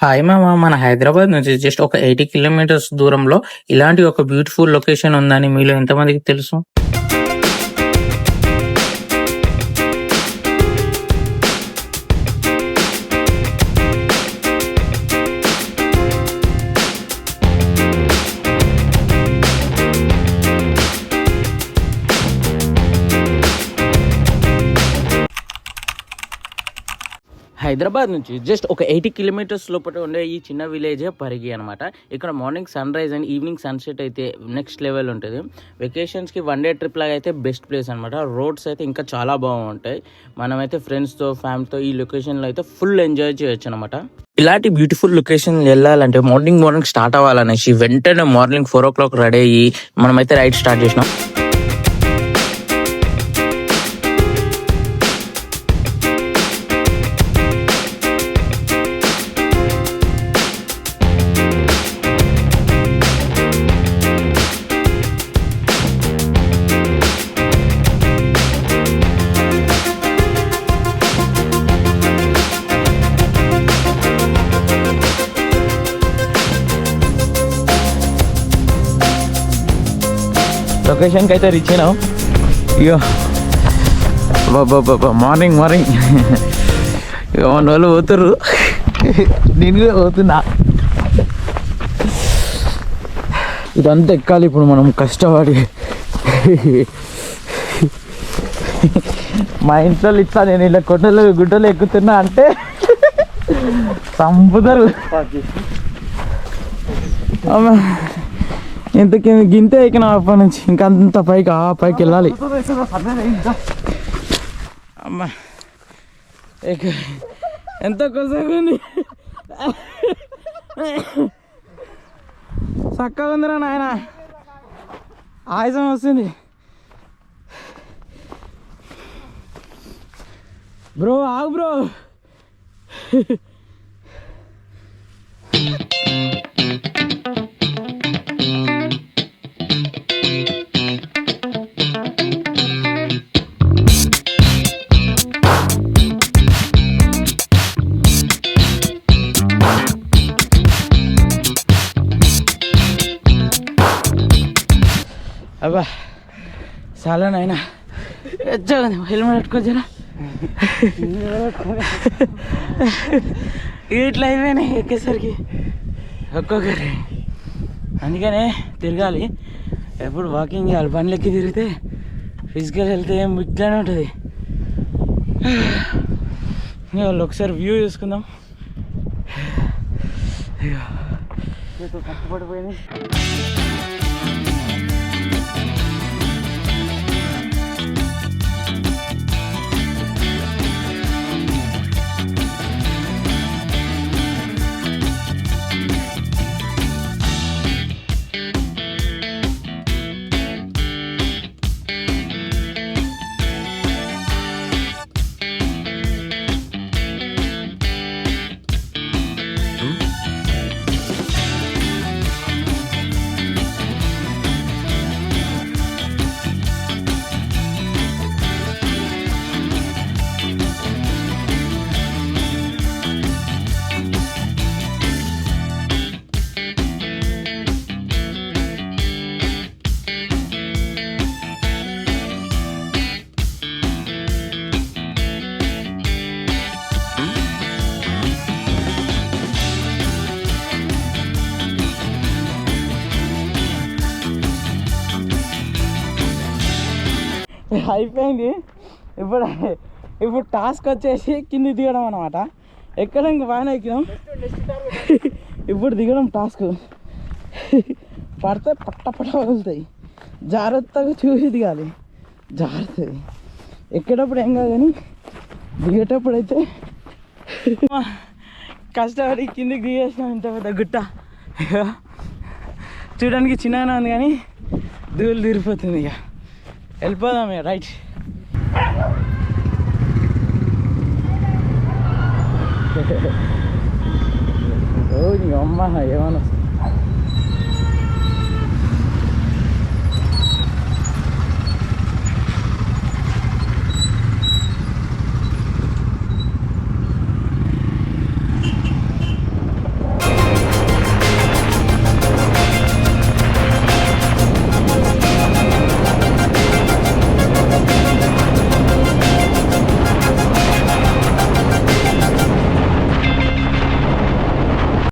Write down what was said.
Hi మామ, మన హైదరాబాద్ నుంచి జస్ట్ ఒక 80 కిలోమీటర్స్ దూరంలో ఇలాంటి ఒక బ్యూటిఫుల్ లొకేషన్ ఉందని మీలో ఎంతమందికి తెలుసు? హైదరాబాద్ నుంచి జస్ట్ ఒక 80 కిలోమీటర్స్ లోపల ఉండే ఈ చిన్న విలేజే పరిగి అనమాట. ఇక్కడ morning sunrise and evening sunset అయితే నెక్స్ట్ లెవెల్ ఉంటుంది. వెకేషన్స్కి వన్ డే ట్రిప్ లాగా అయితే బెస్ట్ ప్లేస్ అనమాట. రోడ్స్ అయితే ఇంకా చాలా బాగుంటాయి. మనమైతే ఫ్రెండ్స్తో ఫ్యామిలీతో ఈ లొకేషన్లో అయితే ఫుల్ ఎంజాయ్ చేయొచ్చు అనమాట. ఇలాంటి బ్యూటిఫుల్ లొకేషన్ వెళ్ళాలంటే మార్నింగ్ స్టార్ట్ అవ్వాలనేసి వెంటనే మార్నింగ్ 4 o'clock రెడీ అయ్యి మనమైతే రైడ్ స్టార్ట్ చేసినాం. లొకేషన్కి అయితే రీచ్ అయినాం. ఇగో మార్నింగ్ ఇక మన వాళ్ళు పోతారు, నేను కూడా పోతున్నా. ఇదంతా ఎక్కాలి ఇప్పుడు మనం కష్టపడి. మా ఇంట్లో ఇట్లా నేను ఇలా గుడ్డలు ఎక్కుతున్నా అంటే చంపుతారు. ఎంత గింతే ఎక్కినా అప్పటి నుంచి ఇంకంత పైకి వెళ్ళాలి. అమ్మా ఎంత కొద్దిసేపు ఉంది, చక్కగా ఉందిరా నాయన, ఆయాసం వస్తుంది. బ్రో ఆగు బ్రో. అబ్బా చాలా నాయన, హెల్మెట్ పెట్టుకోవచ్చా? ఇట్లా అయిపోయినాయి ఎక్కేసరికి ఒక్కొక్కరి. అందుకనే తిరగాలి, ఎప్పుడు వాకింగ్ చేయాలి. బండ్లు ఎక్కి తిరిగితే ఫిజికల్ హెల్త్ ఏం ఇట్లానే ఉంటుంది. వాళ్ళు ఒకసారి వ్యూ చూసుకుందాం. కష్టపడిపోయింది. అయిపోయింది. ఇప్పుడు టాస్క్ వచ్చేసి కింది దిగడం అనమాట. ఎక్కడ ఇంక బాగానే ఎక్కినాం, ఇప్పుడు దిగడం టాస్క్. పడితే పట్ట వదులుతాయి, జాగ్రత్తగా చూసి దిగాలి. జాగ్రత్తది ఎక్కేటప్పుడు ఏం కాదు, కానీ దిగేటప్పుడు అయితే కష్టపడి కిందికి దిగేసినాం. ఇంత పెద్ద గుట్ట చూడడానికి చిన్నగా ఉంది, కానీ ధూళి తీరిపోతుంది. ఇక వెళ్ళిపోదాం రైట్. ఓ నీ అమ్మ ఏమన్నా